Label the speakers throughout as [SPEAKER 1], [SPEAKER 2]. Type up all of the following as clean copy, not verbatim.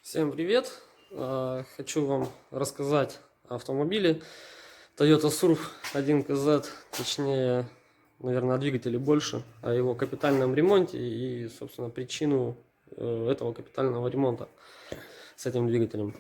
[SPEAKER 1] Всем привет! Хочу вам рассказать о автомобиле Toyota Surf 1KZ, точнее, наверное, о двигателе больше, о его капитальном ремонте и, собственно, причину этого капитального ремонта с этим двигателем.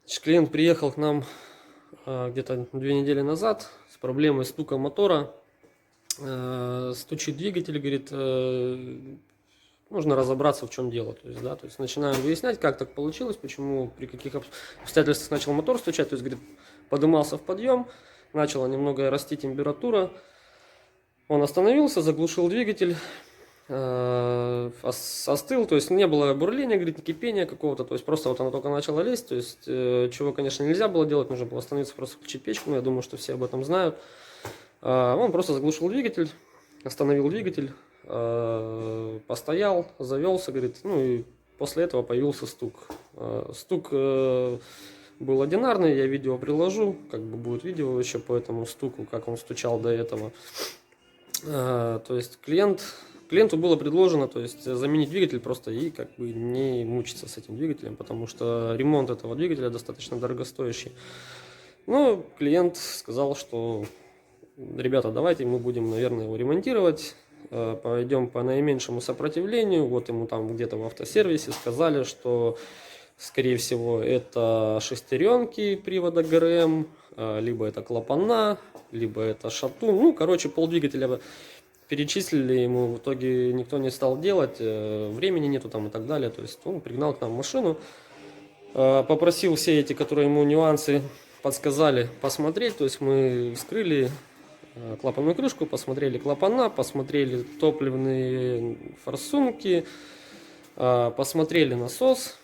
[SPEAKER 1] Значит, клиент приехал к нам где-то 2 недели назад с проблемой стука мотора. Стучит двигатель, говорит, нужно разобраться, в чем дело. То есть начинаем выяснять, как так получилось, почему, при каких обстоятельствах начал мотор стучать. То есть, говорит, подымался в подъем, начала немного расти температура. Он остановился, заглушил двигатель, остыл, то есть не было бурления, говорит, кипения какого-то, то есть просто вот оно только начало лезть, то есть чего, конечно, нельзя было делать, нужно было остановиться, просто включить печку, но я думаю, что все об этом знают. Он просто заглушил двигатель, остановил двигатель, постоял, завелся, говорит, ну и после этого появился стук. Стук был одинарный, я видео приложу, как бы будет видео еще по этому стуку, как он стучал до этого. То есть клиенту было предложено, то есть заменить двигатель просто и как бы не мучиться с этим двигателем, потому что ремонт этого двигателя достаточно дорогостоящий. Но клиент сказал, что ребята, давайте мы будем, наверное, его ремонтировать, пойдем по наименьшему сопротивлению. Вот ему там где-то в автосервисе сказали, что скорее всего это шестеренки привода ГРМ, либо это клапана, либо это шатун. Ну, короче, полдвигателя перечислили ему, в итоге никто не стал делать, времени нету там и так далее. То есть он пригнал к нам машину, попросил все эти, которые ему нюансы подсказали, посмотреть. То есть мы вскрыли клапанную крышку, посмотрели клапана, посмотрели топливные форсунки, посмотрели насос.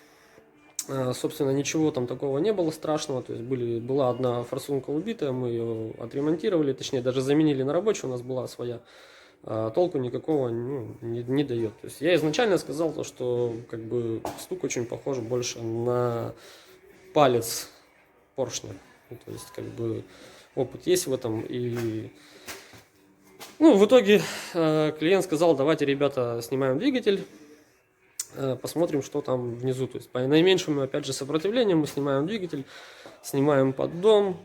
[SPEAKER 1] Собственно, ничего там такого не было страшного, то есть была одна форсунка убитая, мы ее отремонтировали, точнее даже заменили на рабочую, у нас была своя. Толку никакого не дает. То есть я изначально сказал то, что как бы стук очень похож больше на палец поршня. То есть как бы опыт есть в этом. И ну, в итоге клиент сказал, давайте, ребята, снимаем двигатель, посмотрим, что там внизу. То есть по наименьшему, опять же, сопротивлению мы снимаем двигатель, снимаем поддон,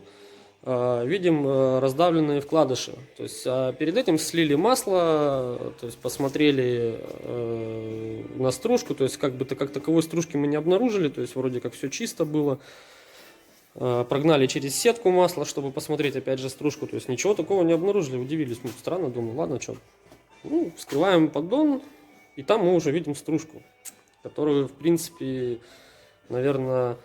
[SPEAKER 1] видим раздавленные вкладыши. То есть перед этим слили масло, то есть посмотрели на стружку, то есть как таковой стружки мы не обнаружили, то есть вроде как все чисто было. Прогнали через сетку масла, чтобы посмотреть опять же стружку, то есть ничего такого не обнаружили, удивились, ну странно, думаю, ладно, что. Ну, вскрываем поддон, и там мы уже видим стружку, которую, в принципе, наверное,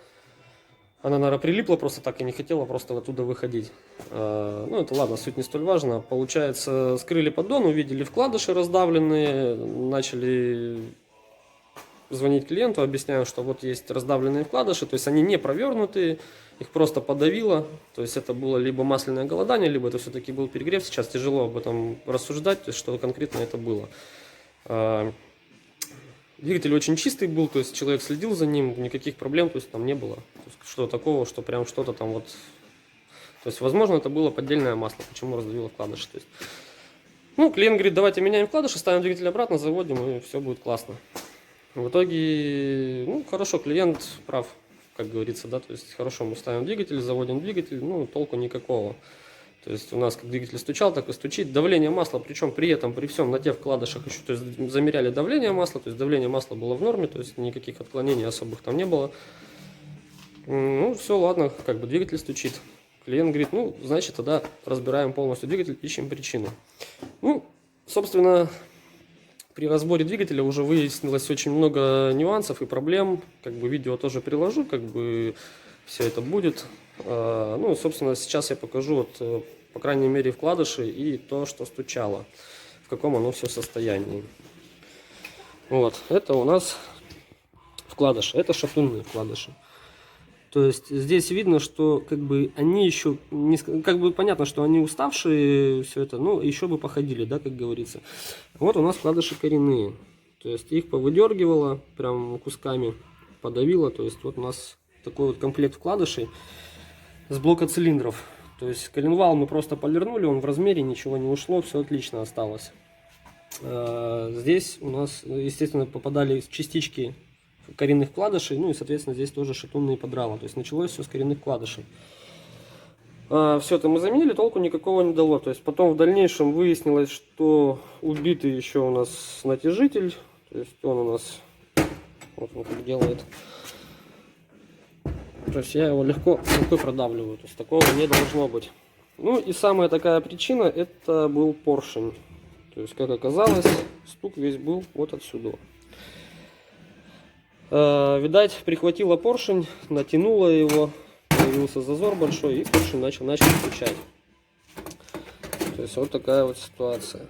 [SPEAKER 1] она прилипла просто так и не хотела просто оттуда выходить. Ну, это ладно, суть не столь важна. Получается, скрыли поддон, увидели вкладыши раздавленные, начали звонить клиенту, объясняю, что вот есть раздавленные вкладыши, то есть они не провернутые, их просто подавило, то есть это было либо масляное голодание, либо это все-таки был перегрев. Сейчас тяжело об этом рассуждать, то есть что конкретно это было. Двигатель очень чистый был, то есть человек следил за ним, никаких проблем, то есть там не было. То есть, что такого, что прям что-то там вот. То есть, возможно, это было поддельное масло, почему раздавило вкладыши. То есть, ну, клиент говорит, давайте меняем вкладыши, ставим двигатель обратно, заводим, и все будет классно. В итоге, ну, хорошо, клиент прав, как говорится, да, то есть хорошо, мы ставим двигатель, заводим двигатель, ну, толку никакого. То есть у нас как двигатель стучал, так и стучит. Давление масла, причем при этом, при всем на тех вкладышах еще, то есть замеряли давление масла, то есть давление масла было в норме, то есть никаких отклонений особых там не было. Ну, все, ладно, как бы двигатель стучит. Клиент говорит, ну, значит, тогда разбираем полностью двигатель, ищем причину. Ну, собственно, при разборе двигателя уже выяснилось очень много нюансов и проблем. Как бы видео тоже приложу, как бы все это будет. Ну, собственно, сейчас я покажу вот, по крайней мере, вкладыши и то, что стучало, в каком оно все состоянии. Вот, это у нас вкладыши, это шатунные вкладыши. То есть здесь видно, что как бы они еще, не, как бы понятно, что они уставшие, все это, но еще бы походили, да, как говорится. Вот у нас вкладыши коренные, то есть их повыдергивало прям кусками, подавило, то есть вот у нас такой вот комплект вкладышей с блока цилиндров. То есть коленвал мы просто полирнули, он в размере, ничего не ушло, все отлично осталось. Здесь у нас, естественно, попадали частички коренных вкладышей, ну и, соответственно, здесь тоже шатунные подрала. То есть началось все с коренных вкладышей. Все это мы заменили, толку никакого не дало. То есть потом в дальнейшем выяснилось, что убитый еще у нас натяжитель. То есть он у нас вот он как делает. То есть я его легко рукой продавливаю. То есть такого не должно быть. Ну и самая такая причина, это был поршень. То есть, как оказалось, стук весь был вот отсюда. Видать, прихватило поршень, натянуло его, появился зазор большой, и поршень начал стучать. То есть вот такая вот ситуация.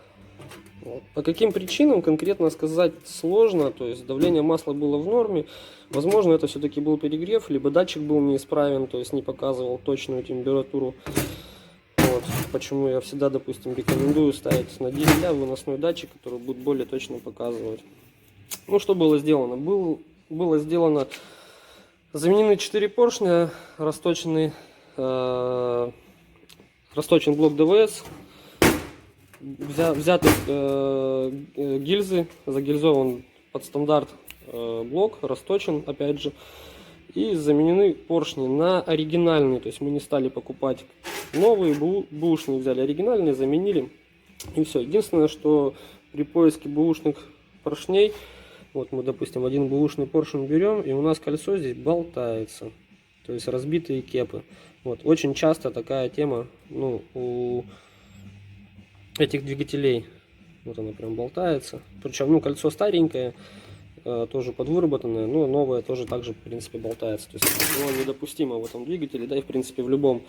[SPEAKER 1] Вот. По каким причинам конкретно сказать сложно. То есть давление масла было в норме. Возможно, это все-таки был перегрев, либо датчик был неисправен, то есть не показывал точную температуру. Вот. Почему я всегда, допустим, рекомендую ставить на дизеля выносной датчик, который будет более точно показывать. Ну, что было сделано? Было сделано, заменены 4 поршня, расточен блок ДВС, взяты гильзы, загильзован под стандарт блок, расточен опять же, и заменены поршни на оригинальные. То есть мы не стали покупать новые, бэушные взяли оригинальные, заменили, и все. Единственное, что при поиске бэушных поршней, вот мы, допустим, один бэушный поршень берем, и у нас кольцо здесь болтается. То есть разбитые кепы. Вот. Очень часто такая тема, ну, у этих двигателей. Вот она прям болтается. Причем, ну, кольцо старенькое, тоже подвыработанное, но новое тоже также, в принципе, болтается. То есть оно недопустимо в этом двигателе, да и, в принципе, в любом.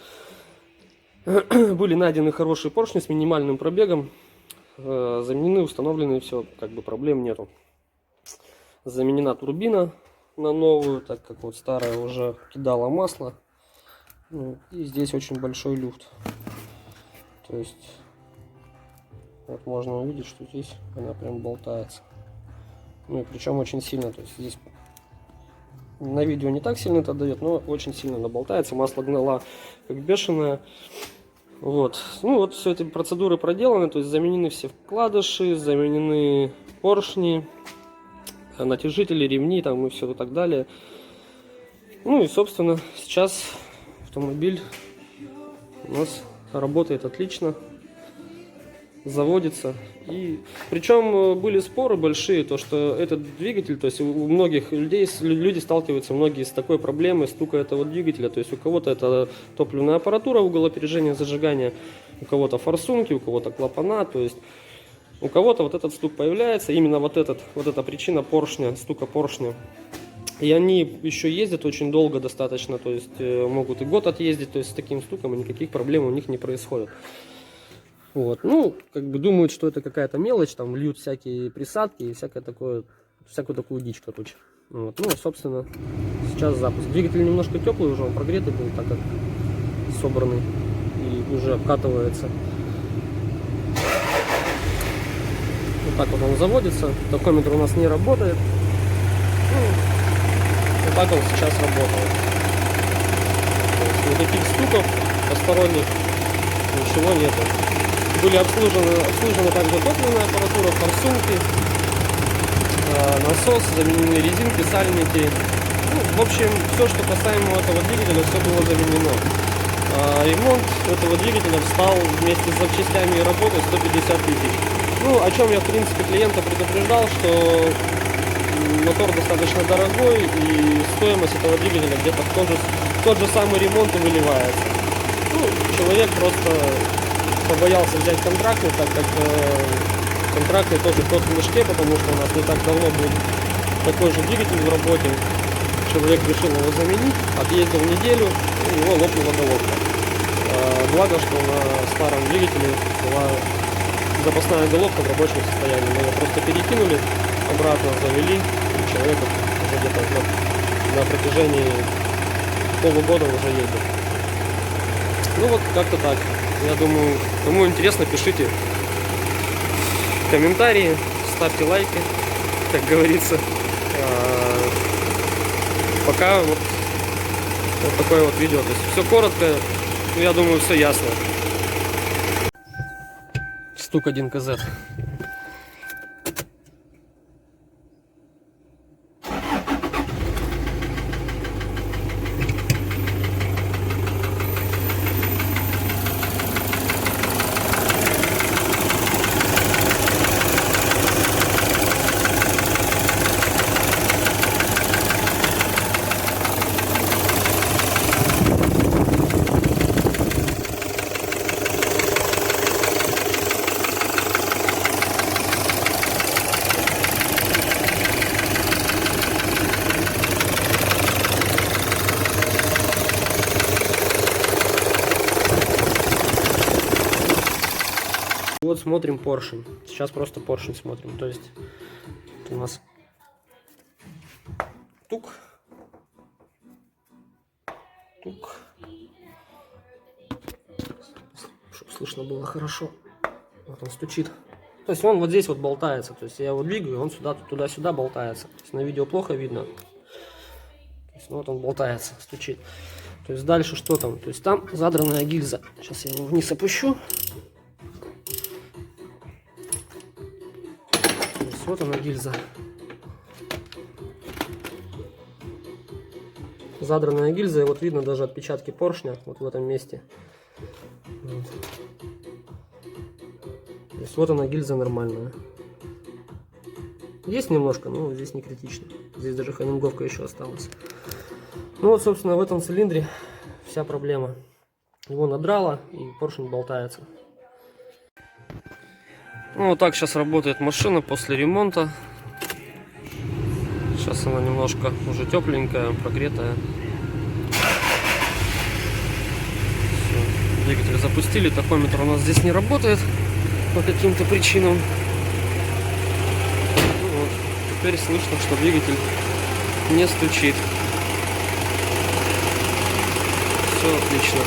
[SPEAKER 1] Были найдены хорошие поршни с минимальным пробегом. Заменены, установлены, все, как бы проблем нету. Заменена турбина на новую, так как вот старая уже кидала масло. Ну, и здесь очень большой люфт. То есть вот можно увидеть, что здесь она прям болтается. Ну и причем очень сильно. То есть здесь на видео не так сильно это дает, но очень сильно она болтается. Масло гнала как бешеное. Вот. Ну вот все эти процедуры проделаны. То есть заменены все вкладыши, заменены поршни, натяжители, ремни там и все и так далее. Ну и собственно сейчас автомобиль у нас работает отлично, заводится. И причем были споры большие, то что этот двигатель, то есть у многих людей, люди сталкиваются многие с такой проблемой стука этого двигателя. То есть у кого-то это топливная аппаратура, угол опережения, зажигания, у кого-то форсунки, у кого-то клапана. То есть у кого-то вот этот стук появляется, именно вот эта причина поршня, стука поршня. И они еще ездят очень долго достаточно, то есть могут и год отъездить, то есть с таким стуком никаких проблем у них не происходит. Вот, ну, как бы думают, что это какая-то мелочь, там льют всякие присадки и всякую такую дичь, короче. Вот, ну, собственно, сейчас запуск. Двигатель немножко теплый уже, он прогретый был, так как собранный и уже обкатывается. Вот так вот он заводится. Тахометр у нас не работает. Ну, вот так он сейчас работает. То есть никаких стуков посторонних, ничего нету. Были обслужены также топливная аппаратура, форсунки, насос, заменены резинки, сальники. Ну, в общем, все, что касаемо этого двигателя, все было заменено. Ремонт этого двигателя встал вместе с запчастями и работой 150 тысяч. Ну, о чем я, в принципе, клиента предупреждал, что мотор достаточно дорогой, и стоимость этого двигателя где-то в тот же самый ремонт и выливается. Ну, человек просто побоялся взять контрактный, так как контрактный тоже кот в мешке, потому что у нас не так давно был такой же двигатель в работе. Человек решил его заменить, отъездил неделю, и у него лопнула головка. Благо, что на старом двигателе была запасная головка в рабочем состоянии. Мы ее просто перекинули, обратно завели, и человек уже где-то на протяжении полугода уже ездит. Ну вот как-то так. Я думаю, кому интересно, пишите комментарии, ставьте лайки, как говорится. Пока вот такое вот видео. То есть все коротко, я думаю, все ясно. Стук 1 КЗ. вот смотрим поршень. Сейчас просто поршень смотрим. То есть у нас тук. Тук. Чтобы слышно было хорошо. Вот он стучит. То есть он вот здесь вот болтается. То есть я его двигаю, он сюда, туда-сюда болтается. То есть на видео плохо видно. То есть, ну, вот он болтается, стучит. То есть дальше что там? То есть там задранная гильза. Сейчас я его вниз опущу. То есть вот она гильза. Задранная гильза, и вот видно даже отпечатки поршня вот в этом месте. Вот. То есть вот она гильза нормальная. Есть немножко, но здесь не критично. Здесь даже ханинговка еще осталась. Ну вот, собственно, в этом цилиндре вся проблема. Его надрало, и поршень болтается. Ну вот так сейчас работает машина после ремонта. Сейчас она немножко уже тепленькая, прогретая. Все. Двигатель запустили, тахометр у нас здесь не работает по каким-то причинам. Ну вот. Теперь слышно, что двигатель не стучит. Все отлично.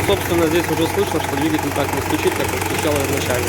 [SPEAKER 1] Собственно, здесь уже слышно, что двигатель так не стучит, как он стучал изначально.